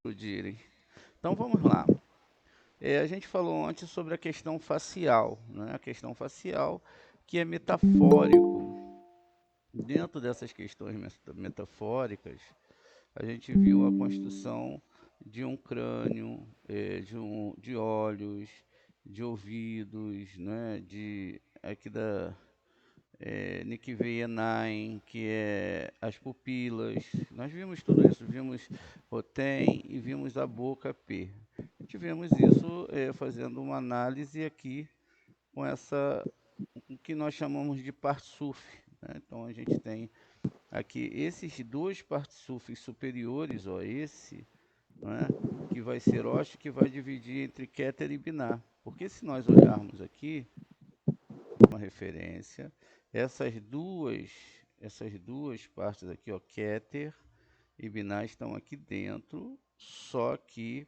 Explodirem. Então vamos lá. A gente falou antes sobre a questão facial, né? A questão facial que é metafórico. Dentro dessas questões metafóricas, a gente viu a construção de um crânio, de olhos, de ouvidos, né? De aqui da Nikveyenain, que é as pupilas. Nós vimos tudo isso, vimos Rotem e vimos a boca P. Tivemos isso fazendo uma análise aqui com essa, o que nós chamamos de Parsuf, né? Então a gente tem aqui esses dois Parsufs superiores, ó, esse, né, que vai ser Osh, que vai dividir entre Keter e Binah. Porque se nós olharmos aqui, uma referência, essas duas partes aqui, ó, Keter e Binah estão aqui dentro, só que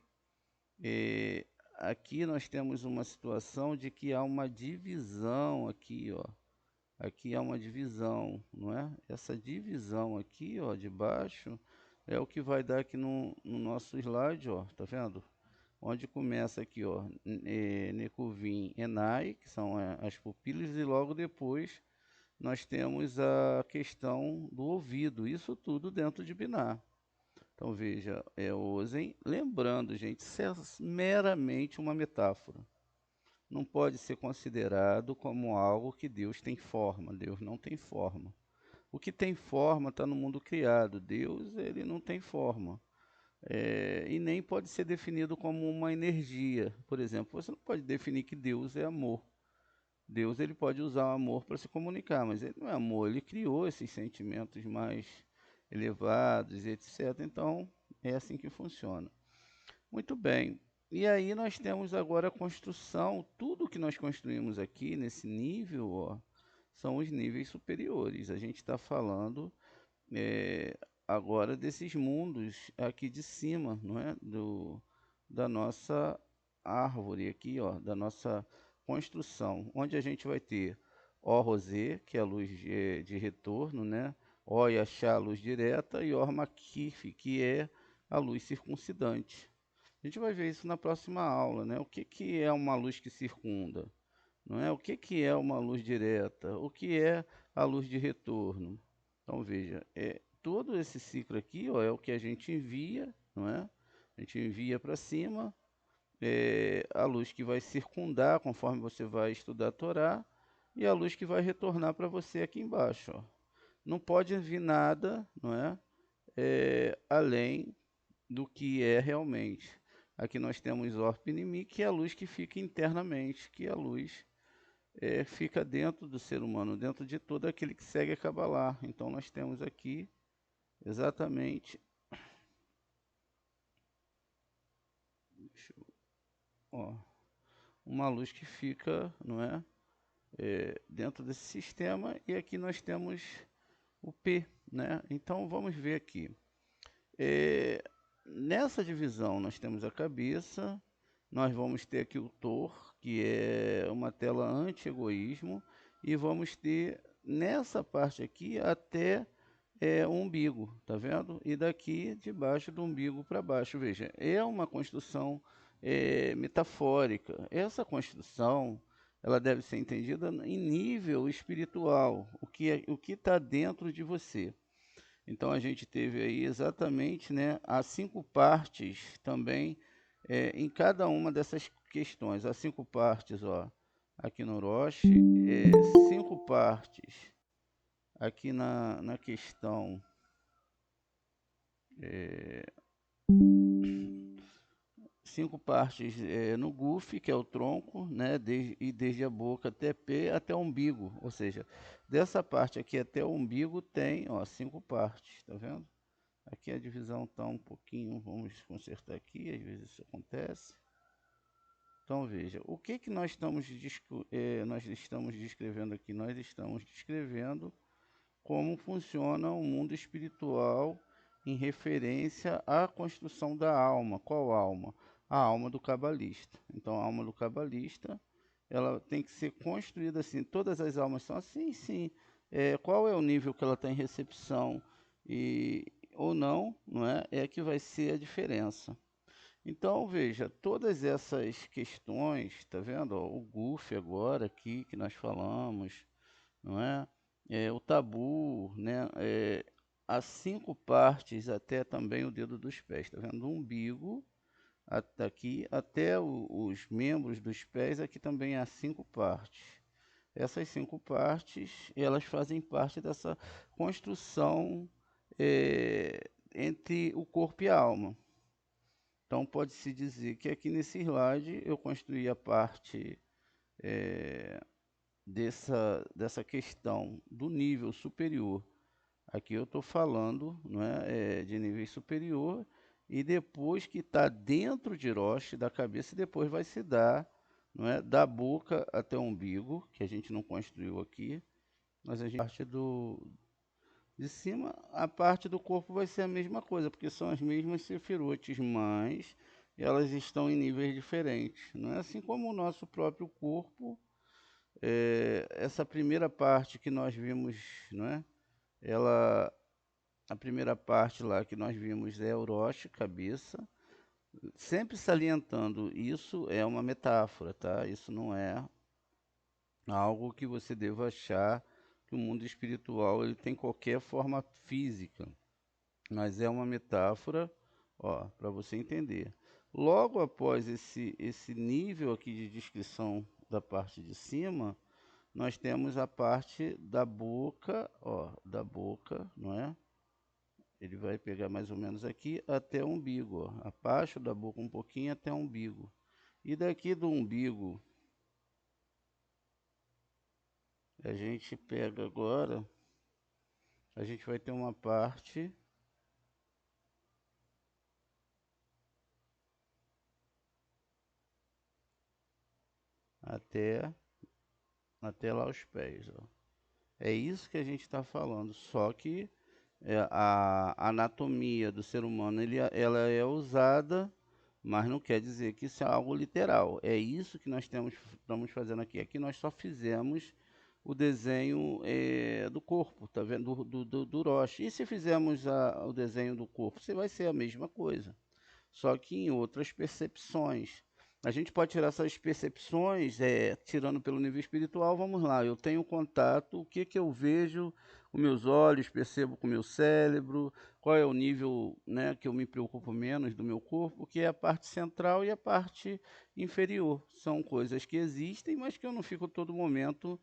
eh, aqui nós temos uma situação de que há uma divisão aqui, ó. Aqui há uma divisão, não é? Essa divisão aqui, ó, de baixo, é o que vai dar aqui no nosso slide, ó, tá vendo? Onde começa aqui, ó, Nekuvim Enai, que são as pupilas, e logo depois nós temos a questão do ouvido, isso tudo dentro de Binar. Então veja, Ozen, lembrando, gente, isso é meramente uma metáfora. Não pode ser considerado como algo que Deus tem forma. Deus não tem forma. O que tem forma está no mundo criado. Deus, ele não tem forma. E nem pode ser definido como uma energia. Por exemplo, você não pode definir que Deus é amor. Deus ele pode usar o amor para se comunicar, mas ele não é amor. Ele criou esses sentimentos mais elevados, etc. Então, é assim que funciona. Muito bem. E aí nós temos agora a construção, tudo que nós construímos aqui nesse nível, ó, são os níveis superiores. A gente está falando eh, agora desses mundos aqui de cima, não é? Da nossa árvore aqui, ó, da nossa construção, onde a gente vai ter O Rosé, que é a luz de retorno, né? O Yachá, a luz direta, e Or Makif, que é a luz circuncidante. A gente vai ver isso na próxima aula, né? O que, que é uma luz que circunda? Não é? O que, que é uma luz direta? O que é a luz de retorno? Então veja, todo esse ciclo aqui, ó, é o que a gente envia, não é? A gente envia para cima, a luz que vai circundar conforme você vai estudar a Torá e a luz que vai retornar para você aqui embaixo, ó. Não pode vir nada, não é? Além do que é realmente. Aqui nós temos Orp Inimigo, que é a luz que fica internamente, que é a luz fica dentro do ser humano, dentro de todo aquele que segue a Kabbalah. Então nós temos aqui exatamente, deixa eu- ó, uma luz que fica, não é, dentro desse sistema, e aqui nós temos o P, né? Então vamos ver aqui. É, Nessa divisão nós temos a cabeça, nós vamos ter aqui o Tor, que é uma tela anti-egoísmo, e vamos ter nessa parte aqui até o umbigo, tá vendo? E daqui de baixo do umbigo para baixo, veja, é uma construção metafórica. Essa construção ela deve ser entendida em nível espiritual, o que está dentro de você. Então a gente teve aí exatamente, né, as 5 partes também em cada uma dessas questões. As 5 partes, ó, aqui no Roche, 5 partes aqui na questão cinco partes no guf, que é o tronco, né? E desde a boca até pé até o umbigo. Ou seja, dessa parte aqui até o umbigo tem, ó, cinco partes, tá vendo? Aqui a divisão está um pouquinho, vamos consertar aqui, às vezes isso acontece. Então veja, o que que nós estamos descrevendo aqui? Nós estamos descrevendo como funciona o mundo espiritual em referência à construção da alma. Qual alma? A alma do cabalista. Então, a alma do cabalista, ela tem que ser construída assim. Todas as almas são assim, sim. Qual é o nível que ela está em recepção e ou não, não é? É que vai ser a diferença. Então, veja, todas essas questões, tá vendo? Ó, o GUF agora aqui que nós falamos, não é? O tabu, né? As cinco partes até também o dedo dos pés, tá vendo? Do umbigo até aqui até os membros dos pés, aqui também há cinco partes. Essas cinco partes, elas fazem parte dessa construção entre o corpo e a alma. Então pode-se dizer que aqui nesse slide eu construí a parte dessa questão do nível superior. Aqui eu estou falando, não de nível superior, e depois que está dentro de Roche, da cabeça, depois vai se dar, não é, da boca até o umbigo, que a gente não construiu aqui, mas a gente parte de cima, a parte do corpo vai ser a mesma coisa, porque são as mesmas sefirotes, mas elas estão em níveis diferentes, não é assim como o nosso próprio corpo. Essa primeira parte que nós vimos, não é? Ela, a primeira parte lá que nós vimos é Orochi, cabeça, sempre salientando, isso é uma metáfora, tá? Isso não é algo que você deva achar que o mundo espiritual ele tem qualquer forma física, mas é uma metáfora, ó, para você entender. Logo após esse nível aqui de descrição da parte de cima, nós temos a parte da boca, ó, da boca, não é? Ele vai pegar mais ou menos aqui até o umbigo, ó, abaixo da boca um pouquinho até o umbigo. E daqui do umbigo, a gente pega agora, a gente vai ter uma parte até, até lá os pés, ó. É isso que a gente está falando, só que a anatomia do ser humano ela é usada, mas não quer dizer que isso é algo literal. É isso que estamos fazendo aqui. Aqui nós só fizemos o desenho do corpo, tá vendo? Do Roche. E se fizermos o desenho do corpo, você vai ser a mesma coisa, só que em outras percepções. A gente pode tirar essas percepções, tirando pelo nível espiritual, vamos lá, eu tenho contato, o que que eu vejo com meus olhos, percebo com o meu cérebro, qual é o nível, né, que eu me preocupo menos do meu corpo, que é a parte central e a parte inferior. São coisas que existem, mas que eu não fico todo momento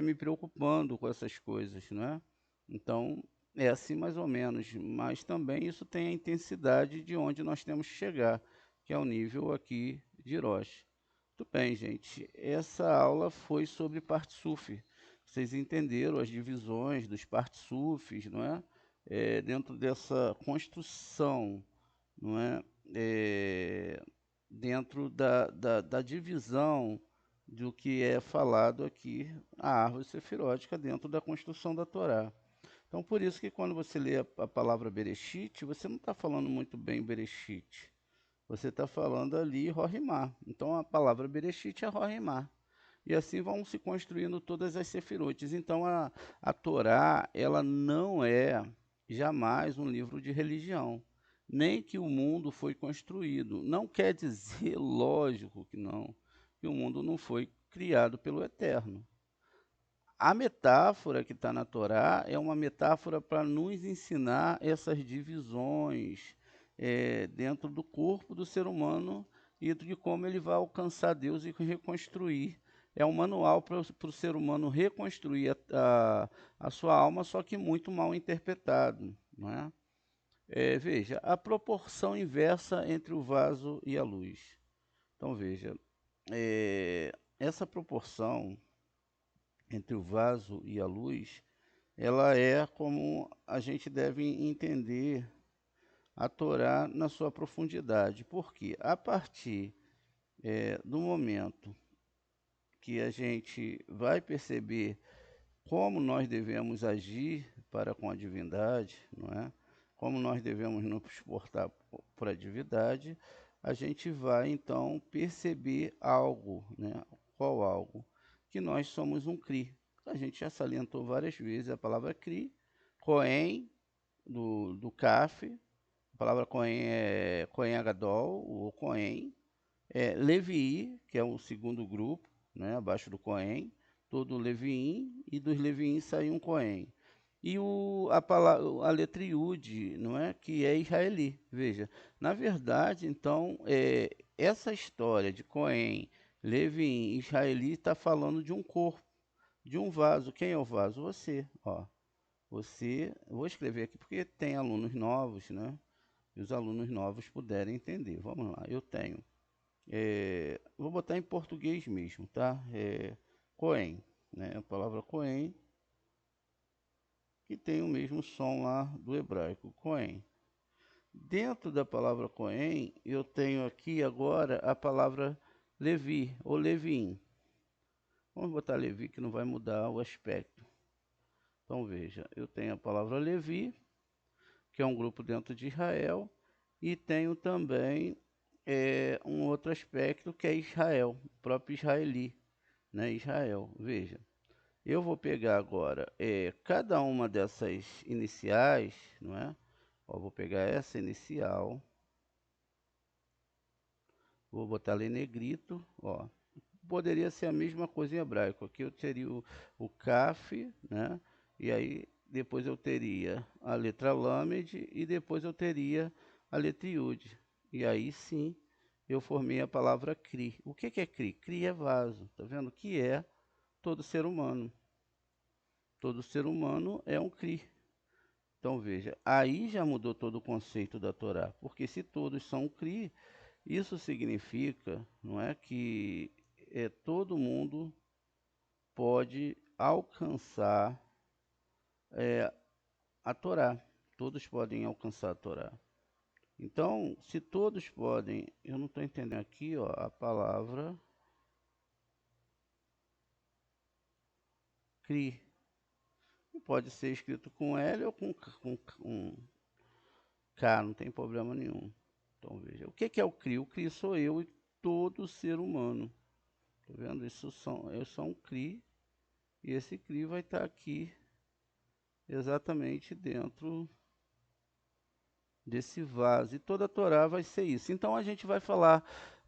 me preocupando com essas coisas, não é? Então, é assim mais ou menos, mas também isso tem a intensidade de onde nós temos que chegar, que é o nível aqui de Hiroshi. Muito bem, gente. Essa aula foi sobre Partsuf. Vocês entenderam as divisões dos Partsufs, não é? Dentro dessa construção, não é? Dentro da divisão do que é falado aqui, a árvore sefirótica dentro da construção da Torá. Então, por isso que quando você lê a palavra Bereshit, você não está falando muito bem Bereshit. Você está falando ali Rohimá. Então, a palavra Bereshit é Rohimá. E assim vão se construindo todas as sefirotes. Então, a Torá, ela não é jamais um livro de religião. Nem que o mundo foi construído. Não quer dizer, lógico que não, que o mundo não foi criado pelo Eterno. A metáfora que está na Torá é uma metáfora para nos ensinar essas divisões dentro do corpo do ser humano e de como ele vai alcançar Deus e reconstruir. É um manual para o ser humano reconstruir a sua alma, só que muito mal interpretado, não é? Veja, a proporção inversa entre o vaso e a luz. Então, veja, essa proporção entre o vaso e a luz, ela é como a gente deve entender a Torá na sua profundidade. Porque a partir do momento que a gente vai perceber como nós devemos agir para com a divindade, não é? Como nós devemos nos portar por a divindade, a gente vai então perceber algo, né? Qual algo? Que nós somos um Cri. A gente já salientou várias vezes a palavra Cri, Cohen, do Caf, a palavra Cohen é Cohen Agadol, ou Cohen, Levi, que é um segundo grupo, né, abaixo do Cohen, todo Leviim, e dos Leviim saiu um Cohen. E a letra Iude, não é? Que é israeli. Veja, na verdade, então, essa história de Cohen, Leviim, israeli, está falando de um corpo, de um vaso. Quem é o vaso? Você, ó. Você, vou escrever aqui porque tem alunos novos, né? E os alunos novos puderem entender. Vamos lá, eu tenho. Vou botar em português mesmo, tá? Cohen, né? A palavra Cohen, que tem o mesmo som lá do hebraico, Cohen. Dentro da palavra Cohen, eu tenho aqui agora a palavra Levi, ou Leviim. Vamos botar Levi, que não vai mudar o aspecto. Então veja, eu tenho a palavra Levi, que é um grupo dentro de Israel, e tenho também um outro aspecto que é Israel, o próprio israeli, né? Israel. Veja, eu vou pegar agora cada uma dessas iniciais, não é? Ó, vou pegar essa inicial, vou botar ali negrito, ó. Poderia ser a mesma coisa em hebraico. Aqui eu teria o Kaf, né? E aí depois eu teria a letra Lamed e depois eu teria a letra Yud. E aí sim eu formei a palavra Cri. O que é Cri? Cri é vaso, tá vendo? Que é todo ser humano. Todo ser humano é um Cri. Então veja, aí já mudou todo o conceito da Torá, porque se todos são Cri, isso significa, não é, que todo mundo pode alcançar a Torá. Todos podem alcançar a Torá. Então, se todos podem, eu não estou entendendo aqui, ó, a palavra Cri. Pode ser escrito com L ou com K, não tem problema nenhum. Então veja, o que é o CRI? O CRI sou eu e todo ser humano. Tá vendo? Eu sou um CRI e esse CRI vai estar aqui exatamente dentro desse vaso. E toda a Torá vai ser isso. Então a gente vai falar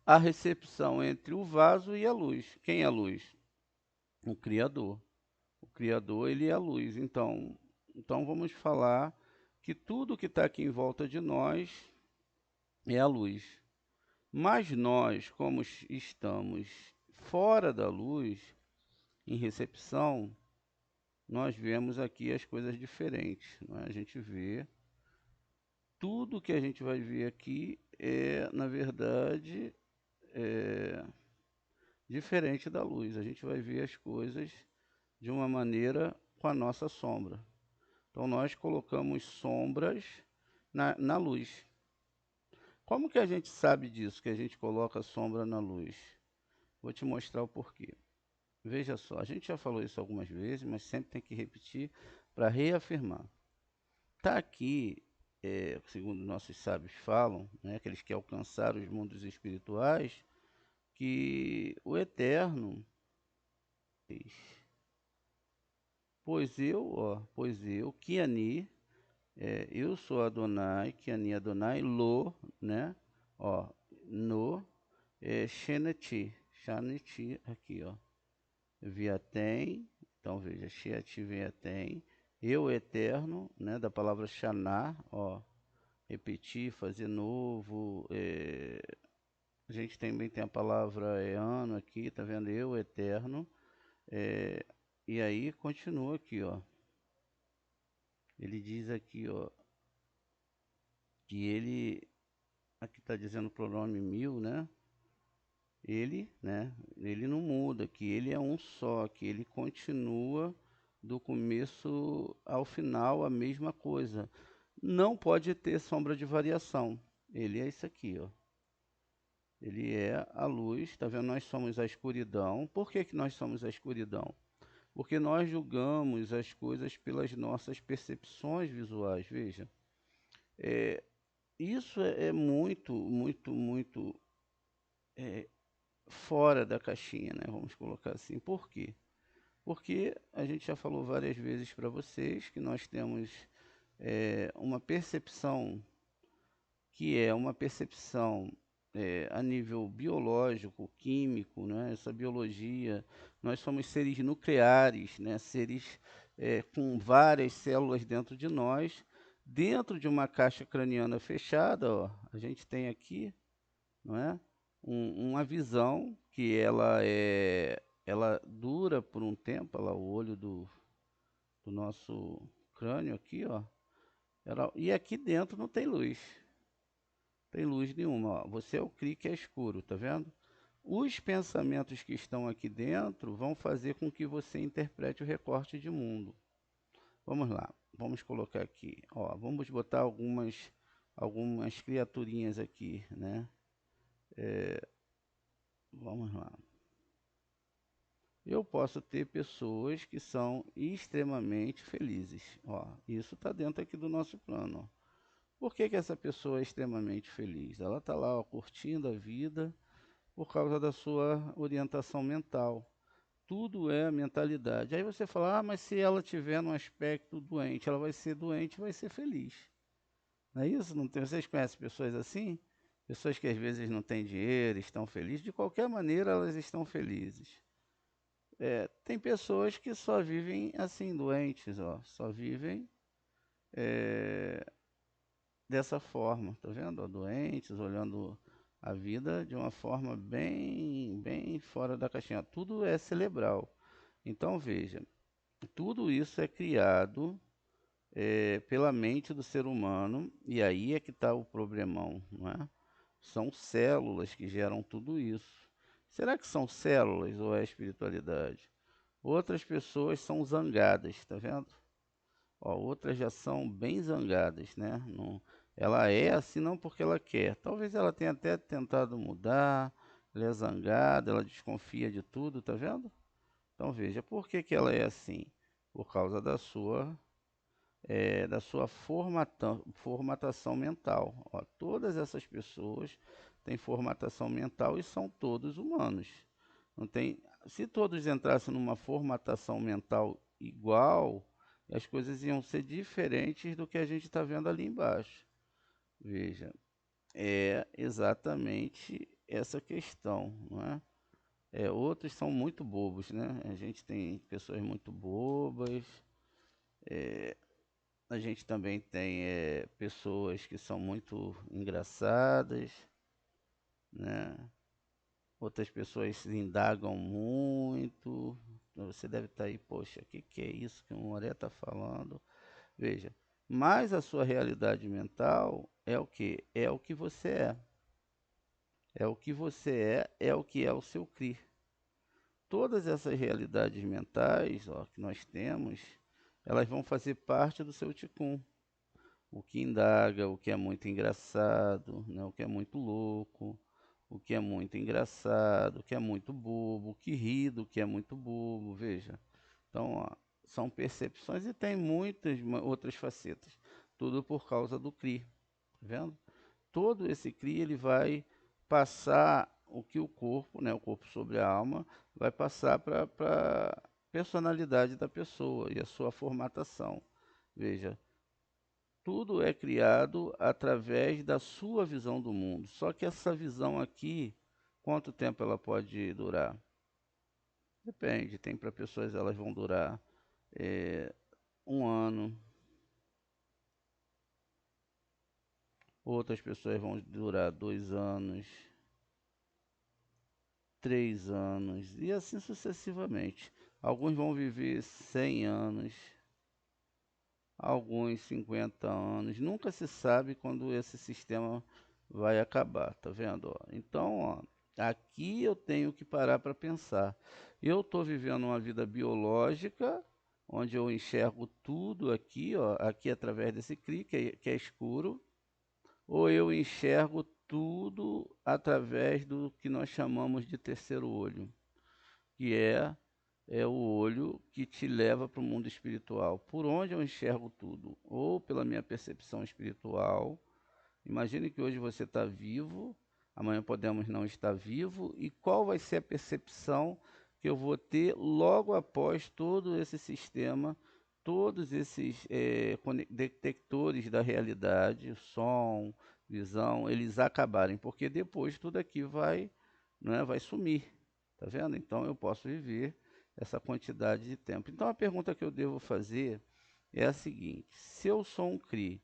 a recepção entre o vaso e a luz. Quem é a luz? O Criador. O Criador, ele é a luz. Então vamos falar que tudo que está aqui em volta de nós é a luz. Mas nós, como estamos fora da luz, em recepção, nós vemos aqui as coisas diferentes. Não é? A gente vê tudo que a gente vai ver aqui na verdade, é diferente da luz. A gente vai ver as coisas de uma maneira com a nossa sombra. Então nós colocamos sombras na luz. Como que a gente sabe disso, que a gente coloca sombra na luz? Vou te mostrar o porquê. Veja só, a gente já falou isso algumas vezes, mas sempre tem que repetir para reafirmar. Está aqui, segundo nossos sábios falam, né, aqueles que alcançaram os mundos espirituais, que o Eterno, pois eu, Kiani, eu sou Adonai, Kiani Adonai, Lo, né, ó, no, Sheneti, Shaneti, aqui, ó. Viatem, então veja, Sheati Viatem, eu eterno, né, da palavra Shaná, ó, repetir, fazer novo, a gente também tem a palavra ano aqui, tá vendo? Eu eterno, é, e aí continua aqui, ó, ele diz aqui, ó, que ele, aqui está dizendo o pronome mil, né? Ele não muda, que ele é um só, que ele continua do começo ao final a mesma coisa. Não pode ter sombra de variação. Ele é isso aqui, ó. Ele é a luz, tá vendo? Nós somos a escuridão. Por que que nós somos a escuridão? Porque nós julgamos as coisas pelas nossas percepções visuais, veja. É, isso é muito, muito, muito é, fora da caixinha, né? Vamos colocar assim. Por quê? Porque a gente já falou várias vezes para vocês que nós temos uma percepção que é uma percepção a nível biológico, químico, né? Essa biologia, nós somos seres nucleares, né? Seres com várias células dentro de nós, dentro de uma caixa craniana fechada, ó, a gente tem aqui, não é? Uma visão que ela dura por um tempo, olha lá, o olho do nosso crânio aqui, ó. E aqui dentro não tem luz. Tem luz nenhuma, ó. Você é o CRI que é escuro, tá vendo? Os pensamentos que estão aqui dentro vão fazer com que você interprete o recorte de mundo. Vamos lá, vamos colocar aqui, ó, vamos botar algumas criaturinhas aqui, né? Vamos lá. Eu posso ter pessoas que são extremamente felizes. Ó, isso está dentro aqui do nosso plano. Ó. Por que que essa pessoa é extremamente feliz? Ela está lá, ó, curtindo a vida por causa da sua orientação mental. Tudo é a mentalidade. Aí você fala, ah, mas se ela tiver num aspecto doente, ela vai ser doente e vai ser feliz. Não é isso? Não tem, vocês conhecem pessoas assim? Pessoas que às vezes não têm dinheiro, estão felizes. De qualquer maneira, elas estão felizes. Tem pessoas que só vivem assim, doentes, ó, só vivem é, dessa forma, tá vendo? Ó, doentes, olhando a vida de uma forma bem, bem fora da caixinha. Tudo é cerebral. Então veja, tudo isso é criado pela mente do ser humano e aí é que está o problemão, não é? São células que geram tudo isso. Será que são células ou é espiritualidade? Outras pessoas são zangadas, tá vendo? Ó, outras já são bem zangadas, né? Não, ela é assim não porque ela quer. Talvez ela tenha até tentado mudar, ela é zangada, ela desconfia de tudo, tá vendo? Então veja, por que que ela é assim? Por causa da sua formatação mental. Ó, todas essas pessoas têm formatação mental e são todos humanos. Não tem, se todos entrassem numa formatação mental igual, as coisas iam ser diferentes do que a gente está vendo ali embaixo. Veja, é exatamente essa questão, não é? Outros são muito bobos, né? A gente tem pessoas muito bobas, a gente também tem pessoas que são muito engraçadas, né? Outras pessoas se indagam muito. Você deve estar aí, poxa, o que, que é isso que o Moré está falando? Veja, mas a sua realidade mental é o que? É o que você é. É o que você é o que é o seu CRI. Todas essas realidades mentais, ó, que nós temos, elas vão fazer parte do seu ticum. O que indaga, o que é muito engraçado, né? O que é muito louco, o que é muito engraçado, o que é muito bobo, o que ri do que é muito bobo, veja. Então, ó, são percepções e tem muitas outras facetas, tudo por causa do CRI, tá vendo? Todo esse CRI ele vai passar o que o corpo, né, o corpo sobre a alma, vai passar para a personalidade da pessoa e a sua formatação. Veja, tudo é criado através da sua visão do mundo. Só que essa visão aqui, quanto tempo ela pode durar? Depende. Tem para pessoas elas vão durar um ano, outras pessoas vão durar 2 anos, 3 anos e assim sucessivamente. Alguns vão viver 100 anos, alguns 50 anos. Nunca se sabe quando esse sistema vai acabar, tá vendo? Ó? Então, ó, aqui eu tenho que parar para pensar. Eu estou vivendo uma vida biológica, onde eu enxergo tudo aqui, ó, aqui através desse CRI, que é escuro, ou eu enxergo tudo através do que nós chamamos de terceiro olho, que é o olho que te leva para o mundo espiritual. Por onde eu enxergo tudo? Ou pela minha percepção espiritual. Imagine que hoje você está vivo, amanhã podemos não estar vivo, e qual vai ser a percepção que eu vou ter logo após todo esse sistema, todos esses detectores da realidade, som, visão, eles acabarem, porque depois tudo aqui vai, não é, vai sumir, tá vendo? Então eu posso viver essa quantidade de tempo. Então a pergunta que eu devo fazer é a seguinte: se eu sou um CRI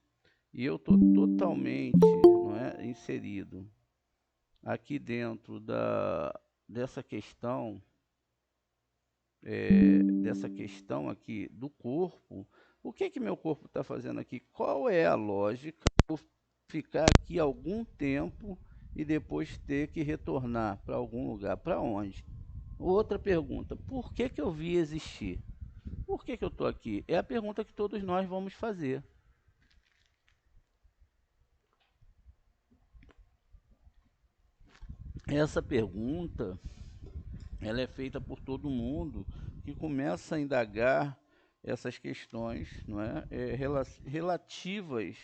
e eu estou totalmente, não é, inserido aqui dentro dessa questão, dessa questão aqui do corpo, o que que meu corpo está fazendo aqui? Qual é a lógica de eu ficar aqui algum tempo e depois ter que retornar para algum lugar? Para onde? Outra pergunta: por que que eu vi existir? Por que que eu estou aqui? É a pergunta que todos nós vamos fazer. Essa pergunta, ela é feita por todo mundo que começa a indagar essas questões, não é, relativas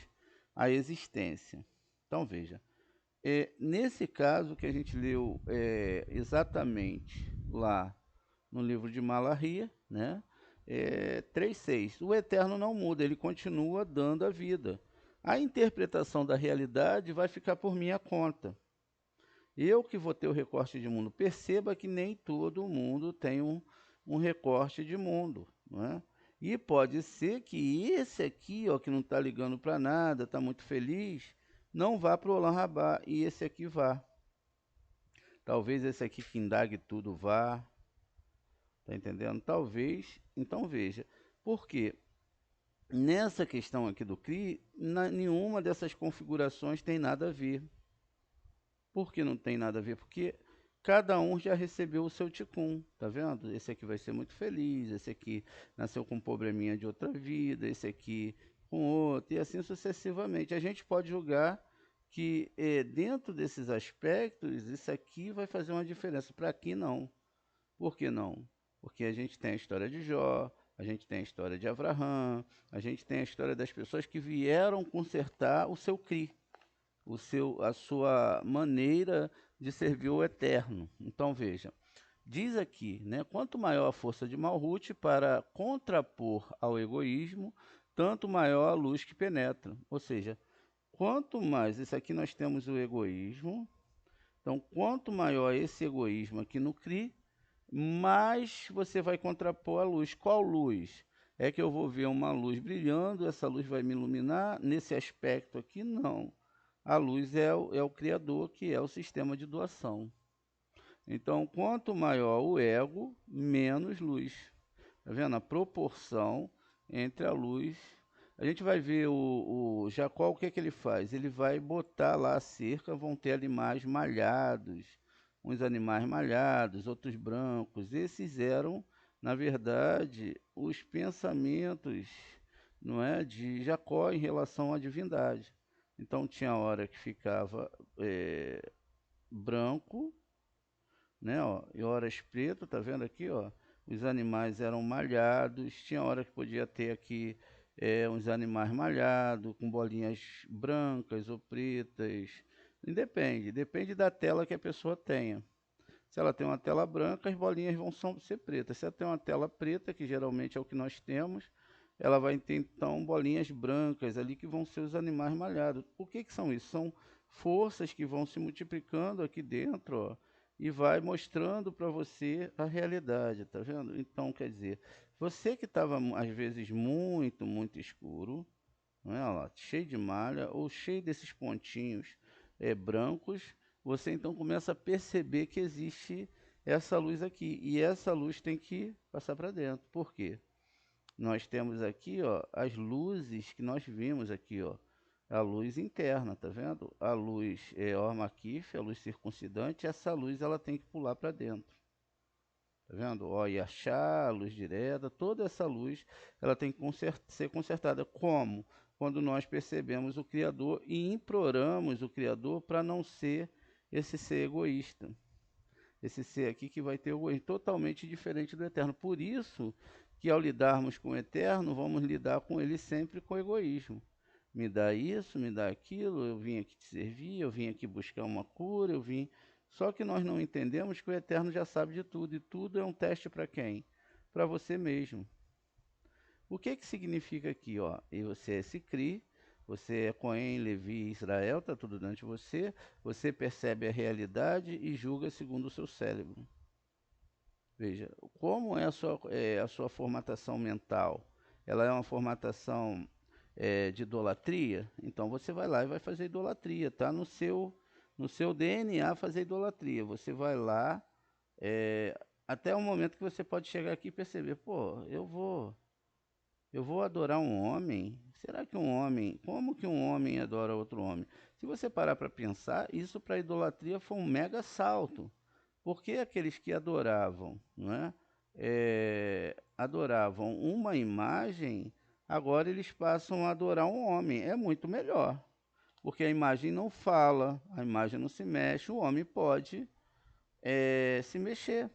à existência. Então veja, nesse caso que a gente leu exatamente lá no livro de Malaria, né, 3:6, o eterno não muda, ele continua dando a vida. A interpretação da realidade vai ficar por minha conta. Eu que vou ter o recorte de mundo. Perceba que nem todo mundo tem um recorte de mundo, não é? E pode ser que esse aqui, ó, que não está ligando para nada, está muito feliz, não vá para o Olam Rabá, e esse aqui vá. Talvez esse aqui que indague tudo vá, tá entendendo? Talvez, então veja, porque nessa questão aqui do CRI, nenhuma dessas configurações tem nada a ver. Por que não tem nada a ver? Porque cada um já recebeu o seu ticum, tá vendo? Esse aqui vai ser muito feliz, esse aqui nasceu com um probleminha de outra vida, esse aqui com outro, e assim sucessivamente. A gente pode julgar que dentro desses aspectos, isso aqui vai fazer uma diferença. Para aqui, não. Por que não? Porque a gente tem a história de Jó, a gente tem a história de Abraão, a gente tem a história das pessoas que vieram consertar o seu CRI, a sua maneira de servir o eterno. Então veja, diz aqui, né, quanto maior a força de Malhut para contrapor ao egoísmo, tanto maior a luz que penetra. Ou seja, quanto mais, isso aqui nós temos o egoísmo, então quanto maior esse egoísmo aqui no CRI, mais você vai contrapor a luz. Qual luz? É que eu vou ver uma luz brilhando, essa luz vai me iluminar? Nesse aspecto aqui, não. A luz é o Criador, que é o sistema de doação. Então, quanto maior o ego, menos luz. Está vendo? A proporção entre a luz. A gente vai ver o Jacó, o que é que ele faz? Ele vai botar lá a cerca, vão ter animais malhados, uns animais malhados, outros brancos. Esses eram, na verdade, os pensamentos, não é, de Jacó em relação à divindade. Então tinha hora que ficava branco, né, ó, e horas preto, tá vendo aqui, ó? Os animais eram malhados, tinha hora que podia ter aqui uns animais malhados, com bolinhas brancas ou pretas. Depende da tela que a pessoa tenha. Se ela tem uma tela branca, as bolinhas vão ser pretas. Se ela tem uma tela preta, que geralmente é o que nós temos, ela vai ter então bolinhas brancas ali que vão ser os animais malhados. O que que são isso? São forças que vão se multiplicando aqui dentro, ó, e vai mostrando para você a realidade, tá vendo? Então, quer dizer, você que estava às vezes muito escuro, não é, ó lá, cheio de malha ou cheio desses pontinhos brancos, você então começa a perceber que existe essa luz aqui. E essa luz tem que passar para dentro. Por quê? nós temos aqui, ó, as luzes que nós vimos aqui, ó. A luz interna, tá vendo? A luz é Or-Makif, a luz circuncidante, essa luz ela tem que pular para dentro. Tá vendo? Ó, Yachá, a luz direta, toda essa luz, ela tem que ser consertada. Como? Quando nós percebemos o Criador e imploramos o Criador para não ser esse ser egoísta. Esse ser aqui que vai ter egoísmo totalmente diferente do eterno. Por isso que ao lidarmos com o eterno, vamos lidar com ele sempre com egoísmo. Me dá isso, me dá aquilo, eu vim aqui te servir, eu vim aqui buscar uma cura, eu vim. Só que nós não entendemos que o eterno já sabe de tudo, e tudo é um teste para quem? Para você mesmo. O que que significa aqui, ó? E você é esse Cri, você é Cohen, Levi, Israel, está tudo dentro de você. Você percebe a realidade e julga segundo o seu cérebro. Veja, como é a sua formatação mental? Ela é uma formatação de idolatria? Então você vai lá e vai fazer idolatria, tá no seu DNA fazer idolatria. Você vai lá, até o momento que você pode chegar aqui e perceber, pô, eu vou adorar um homem? Será que um homem, como que um homem adora outro homem? Se você parar para pensar, isso para a idolatria foi um mega salto. Porque aqueles que adoravam, né, adoravam uma imagem, agora eles passam a adorar um homem. É muito melhor, porque a imagem não fala, a imagem não se mexe, o homem pode se mexer.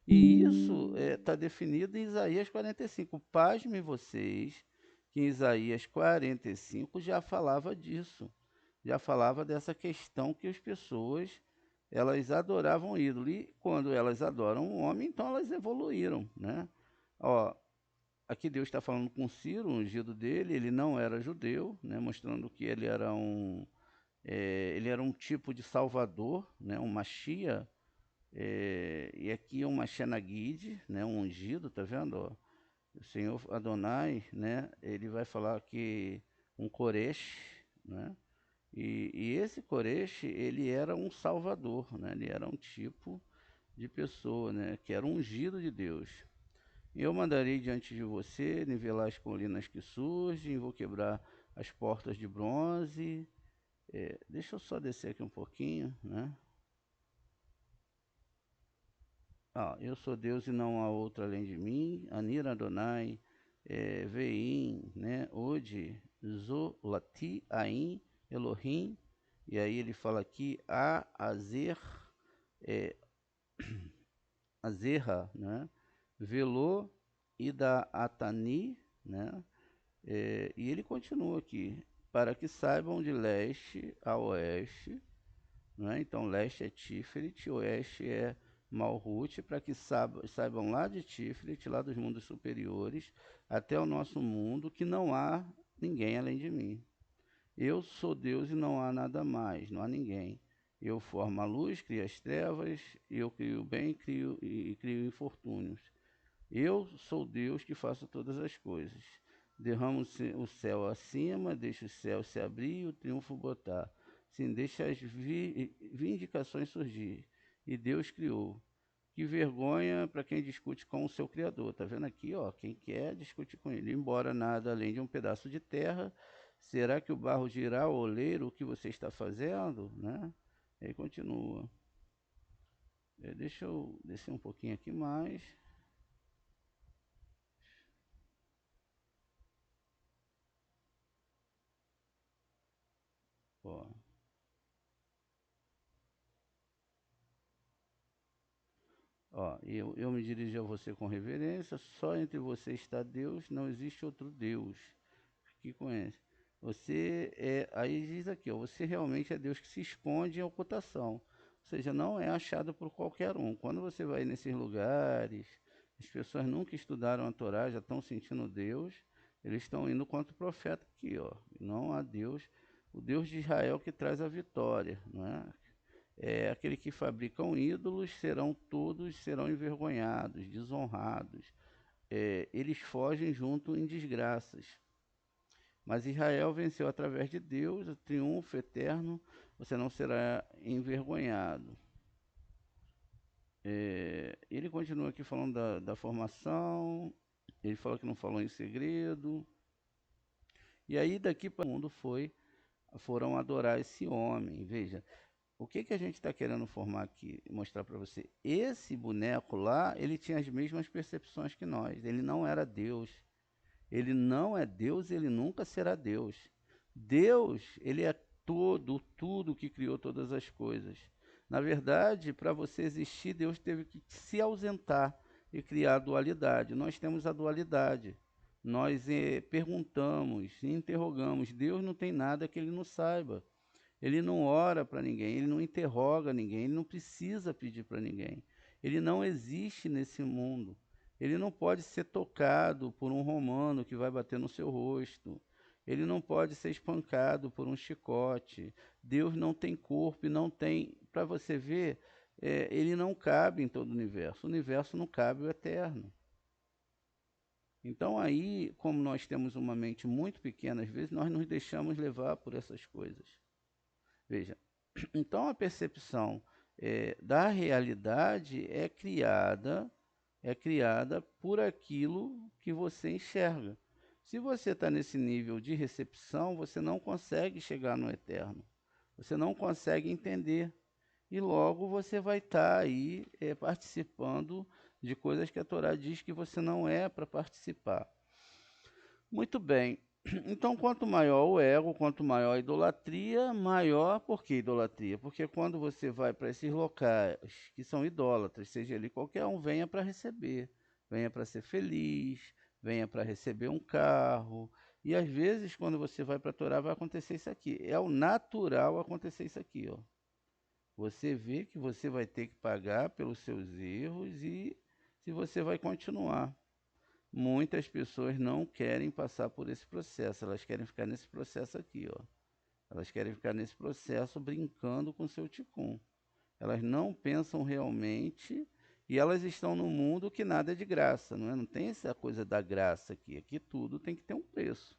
E isso está definido em Isaías 45. Pasmem vocês que em Isaías 45 já falava disso. Já falava dessa questão que as pessoas elas adoravam ídolo. E quando elas adoram um homem, então elas evoluíram, né? Ó, aqui Deus está falando com Ciro, o ungido dele, ele não era judeu, né? Mostrando que ele era um tipo de salvador, né? Um Machia, e aqui é uma Xenaguide, né? Um ungido, tá vendo? Ó? O Senhor Adonai, né? Ele vai falar que um Coresh, né? E esse Coresh, ele era um salvador, né? Ele era um tipo de pessoa, né? Que era ungido de Deus. E eu mandarei diante de você nivelar as colinas que surgem, vou quebrar as portas de bronze. Deixa eu só descer aqui um pouquinho, né? Eu sou Deus e não há outro além de mim. Anir Adonai, Veim, né? Ode, Zolati, Ain, Elohim. E aí ele fala aqui, Azer, é, Azerra, né? Velô e da Atani, né? E ele continua aqui, para que saibam de leste a oeste, né? Então leste é Tiferet, oeste é Malhut, para que saibam lá de Tiferet, lá dos mundos superiores, até o nosso mundo, que não há ninguém além de mim. Eu sou Deus e não há nada mais, não há ninguém. Eu formo a luz, crio as trevas, eu crio o bem e crio infortúnios. Eu sou Deus que faço todas as coisas. Derramo o céu acima, deixo o céu se abrir e o triunfo botar. Sim, deixa as vindicações surgir. E Deus criou. Que vergonha para quem discute com o seu Criador. Tá vendo aqui, ó? Quem quer discute com ele. Embora nada além de um pedaço de terra, será que o barro dirá ao oleiro o que você está fazendo? Né? Aí continua. Deixa eu descer um pouquinho aqui mais. Ó. Eu me dirijo a você com reverência, só entre você está Deus, não existe outro Deus que conhece. Aí diz aqui, ó, você realmente é Deus que se esconde em ocultação, ou seja, não é achado por qualquer um. Quando você vai nesses lugares, as pessoas nunca estudaram a Torá, já estão sentindo Deus, eles estão indo contra o profeta aqui, ó, não há Deus, o Deus de Israel que traz a vitória, não é? Aquele que fabricam ídolos serão envergonhados, desonrados. Eles fogem junto em desgraças. Mas Israel venceu através de Deus, o triunfo eterno, você não será envergonhado. Ele continua aqui falando da formação, Ele falou que não falou em segredo. E aí daqui para o mundo foram adorar esse homem. Veja, o que que a gente está querendo formar aqui, mostrar para você? Esse boneco lá, ele tinha as mesmas percepções que nós. Ele não era Deus. Ele não é Deus, ele nunca será Deus. Deus, ele é todo, tudo que criou todas as coisas. Na verdade, para você existir, Deus teve que se ausentar e criar a dualidade. Nós temos a dualidade. Nós perguntamos, interrogamos. Deus não tem nada que ele não saiba. Ele não ora para ninguém, ele não interroga ninguém, ele não precisa pedir para ninguém. Ele não existe nesse mundo. Ele não pode ser tocado por um romano que vai bater no seu rosto. Ele não pode ser espancado por um chicote. Deus não tem corpo e não tem. Para você ver, ele não cabe em todo o universo. O universo não cabe o eterno. Então, aí, como nós temos uma mente muito pequena, às vezes nós nos deixamos levar por essas coisas. Veja, então a percepção da realidade é criada por aquilo que você enxerga. Se você está nesse nível de recepção, você não consegue chegar no eterno. Você não consegue entender. E logo você vai estar aí participando de coisas que a Torá diz que você não é para participar. Muito bem. Então, quanto maior o ego, quanto maior a idolatria, maior. Por que idolatria? Porque quando você vai para esses locais que são idólatras, seja ali qualquer um, venha para receber, venha para ser feliz, venha para receber um carro. E às vezes, quando você vai para a Torá, vai acontecer isso aqui. É o natural acontecer isso aqui, ó. Você vê que você vai ter que pagar pelos seus erros e se você vai continuar. Muitas pessoas não querem passar por esse processo, elas querem ficar nesse processo aqui, ó. Elas querem ficar nesse processo brincando com seu ticum. Elas não pensam realmente e elas estão num mundo que nada é de graça, não é? Não tem essa coisa da graça aqui. Aqui tudo tem que ter um preço,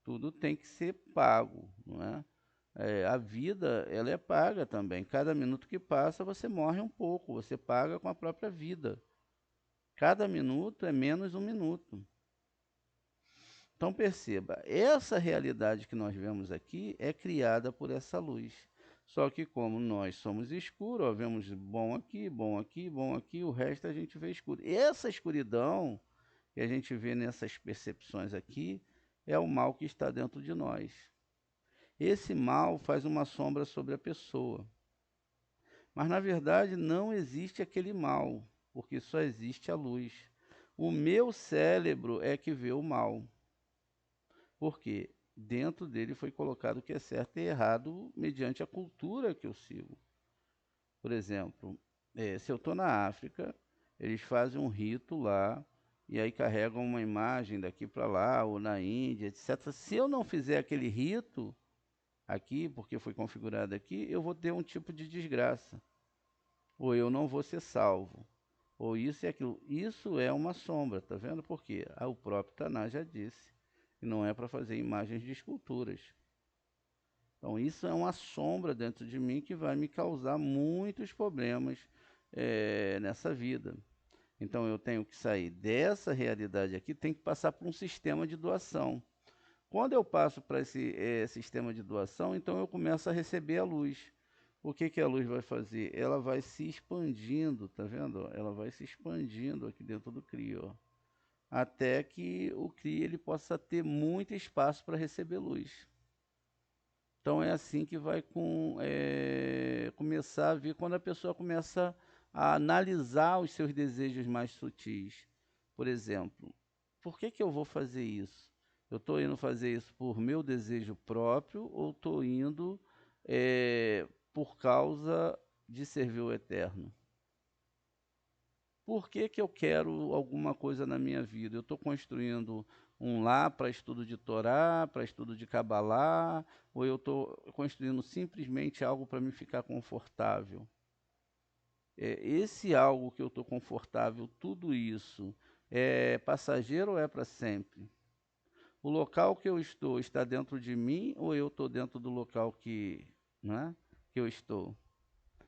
tudo tem que ser pago, não é? A vida, ela é paga também. Cada minuto que passa, você morre um pouco, você paga com a própria vida. Cada minuto é menos um minuto. Então perceba, essa realidade que nós vemos aqui é criada por essa luz. Só que como nós somos escuros, ó, vemos bom aqui, bom aqui, bom aqui, o resto a gente vê escuro. Essa escuridão que a gente vê nessas percepções aqui é o mal que está dentro de nós. Esse mal faz uma sombra sobre a pessoa. Mas na verdade não existe aquele mal, porque só existe a luz. O meu cérebro é que vê o mal. Porque dentro dele foi colocado o que é certo e errado mediante a cultura que eu sigo. Por exemplo, se eu estou na África, eles fazem um rito lá e aí carregam uma imagem daqui para lá, ou na Índia, etc. Se eu não fizer aquele rito aqui, porque foi configurado aqui, eu vou ter um tipo de desgraça. Ou eu não vou ser salvo. Ou isso e aquilo. Isso é uma sombra, tá vendo? Por quê? O próprio Taná já disse. E não é para fazer imagens de esculturas. Então, isso é uma sombra dentro de mim que vai me causar muitos problemas nessa vida. Então, eu tenho que sair dessa realidade aqui, tenho que passar por um sistema de doação. Quando eu passo para esse sistema de doação, então eu começo a receber a luz. O que que a luz vai fazer? Ela vai se expandindo, tá vendo? Ela vai se expandindo aqui dentro do CRI, ó, até que o CRI ele possa ter muito espaço para receber luz. Então é assim que vai começar a vir quando a pessoa começa a analisar os seus desejos mais sutis. Por exemplo, por que que eu vou fazer isso? Eu estou indo fazer isso por meu desejo próprio ou estou indo por causa de servir o Eterno? Por que que eu quero alguma coisa na minha vida? Eu estou construindo um lar para estudo de Torá, para estudo de Cabalá, ou eu estou construindo simplesmente algo para me ficar confortável? Esse algo que eu estou confortável, tudo isso, é passageiro ou é para sempre? O local que eu estou está dentro de mim ou eu estou dentro do local que, né, que eu estou?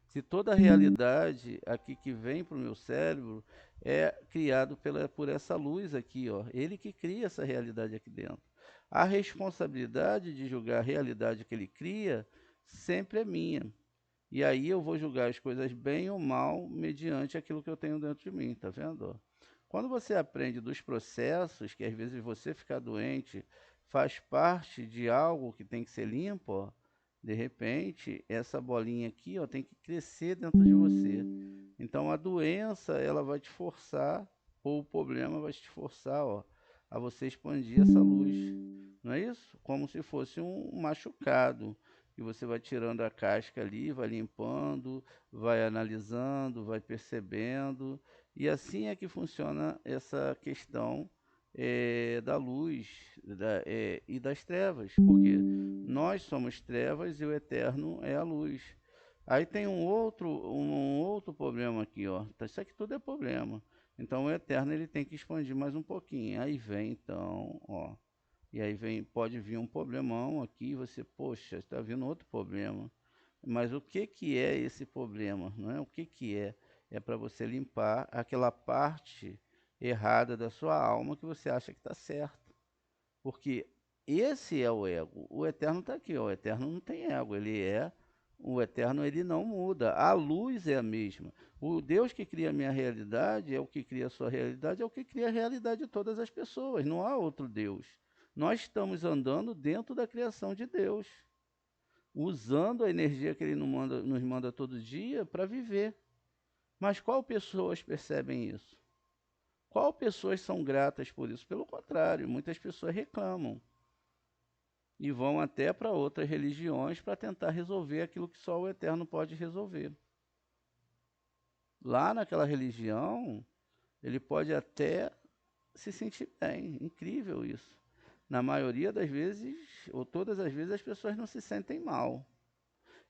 Se toda a realidade aqui que vem para o meu cérebro é criado por essa luz aqui, ó. Ele que cria essa realidade aqui dentro. A responsabilidade de julgar a realidade que ele cria sempre é minha. E aí eu vou julgar as coisas bem ou mal mediante aquilo que eu tenho dentro de mim, tá vendo? Ó? Quando você aprende dos processos, que às vezes você ficar doente faz parte de algo que tem que ser limpo, ó, de repente, essa bolinha aqui, ó, tem que crescer dentro de você. Então a doença, ela vai te forçar, ou o problema vai te forçar, ó, a você expandir essa luz. Não é isso? Como se fosse um machucado que você vai tirando a casca ali, vai limpando, vai analisando, vai percebendo, e assim é que funciona essa questão da luz e das trevas, porque nós somos trevas e o eterno é a luz. Aí tem um outro problema aqui, ó. Isso aqui tudo é problema. Então o eterno ele tem que expandir mais um pouquinho. Aí vem então, ó. E aí pode vir um problemão aqui, você, poxa, está vindo outro problema. Mas o que que é esse problema? Não é o que que é? É para você limpar aquela parte errada da sua alma que você acha que está certo. Porque esse é o ego. O eterno está aqui, ó. O eterno não tem ego, o eterno, ele não muda. A luz é a mesma. O Deus que cria a minha realidade é o que cria a sua realidade, é o que cria a realidade de todas as pessoas. Não há outro Deus. Nós estamos andando dentro da criação de Deus, usando a energia que Ele nos manda todo dia para viver. Mas qual pessoas percebem isso? Qual pessoas são gratas por isso? Pelo contrário, muitas pessoas reclamam e vão até para outras religiões para tentar resolver aquilo que só o Eterno pode resolver. Lá naquela religião, ele pode até se sentir bem, incrível isso. Na maioria das vezes, ou todas as vezes, as pessoas não se sentem mal.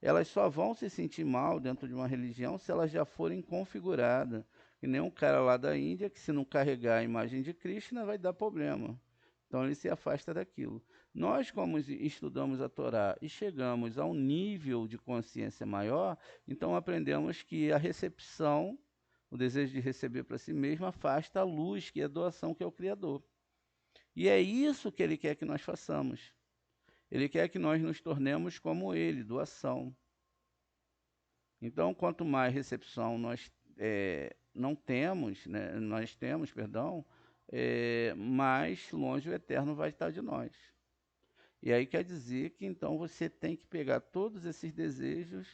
Elas só vão se sentir mal dentro de uma religião se elas já forem configuradas. Que nem um cara lá da Índia que, se não carregar a imagem de Krishna, vai dar problema. Então ele se afasta daquilo. Nós, como estudamos a Torá e chegamos a um nível de consciência maior, então aprendemos que a recepção, o desejo de receber para si mesmo, afasta a luz, que é a doação, que é o Criador. E é isso que ele quer que nós façamos. Ele quer que nós nos tornemos como ele, doação. Então, quanto mais recepção nós não temos, né, nós temos, perdão, mais longe o eterno vai estar de nós. E aí quer dizer que então você tem que pegar todos esses desejos,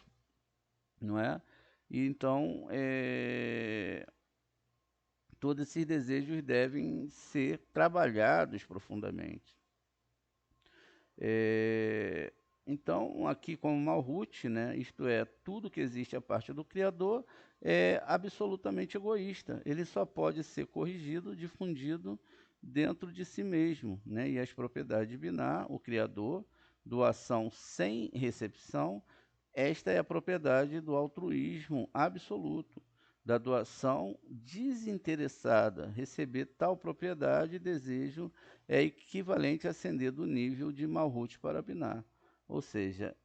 não é? E então todos esses desejos devem ser trabalhados profundamente. É, então, aqui como Malhut, né, isto é, tudo que existe a parte do Criador é absolutamente egoísta. Ele só pode ser corrigido, difundido dentro de si mesmo. Né? E as propriedades de Binah, o Criador, doação sem recepção, esta é a propriedade do altruísmo absoluto, da doação desinteressada. Receber tal propriedade e desejo é equivalente a ascender do nível de Malhut para Binah. Ou seja,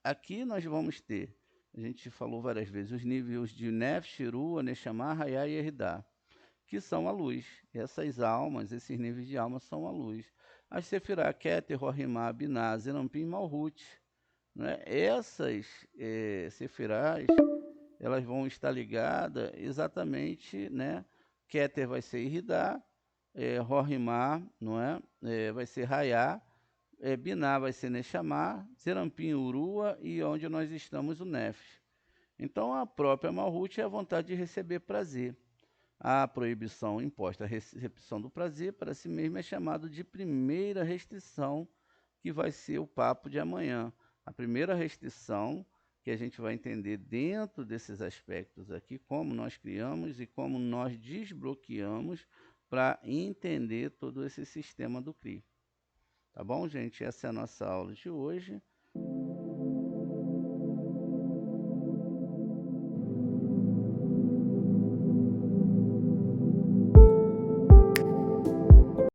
aqui nós vamos ter, a gente falou várias vezes, os níveis de Nef, Shiru, Neshama, Hayah e Eridá, que são a luz. Essas almas, esses níveis de alma são a luz. As Sefirah, Keter, Rohimá, Binah, Zerampim e Malhut. Né? Essas Sefirás, elas vão estar ligadas exatamente, né? Keter vai ser Iridá, Rohimá, não é? Vai ser Raiá, Biná vai ser Neshama, Serampim Urua e onde nós estamos o Nef. Então a própria Malhut é a vontade de receber prazer. A proibição imposta à recepção do prazer para si mesmo é chamado de primeira restrição, que vai ser o papo de amanhã. A primeira restrição que a gente vai entender dentro desses aspectos aqui, como nós criamos e como nós desbloqueamos para entender todo esse sistema do CRI. Tá bom, gente? Essa é a nossa aula de hoje.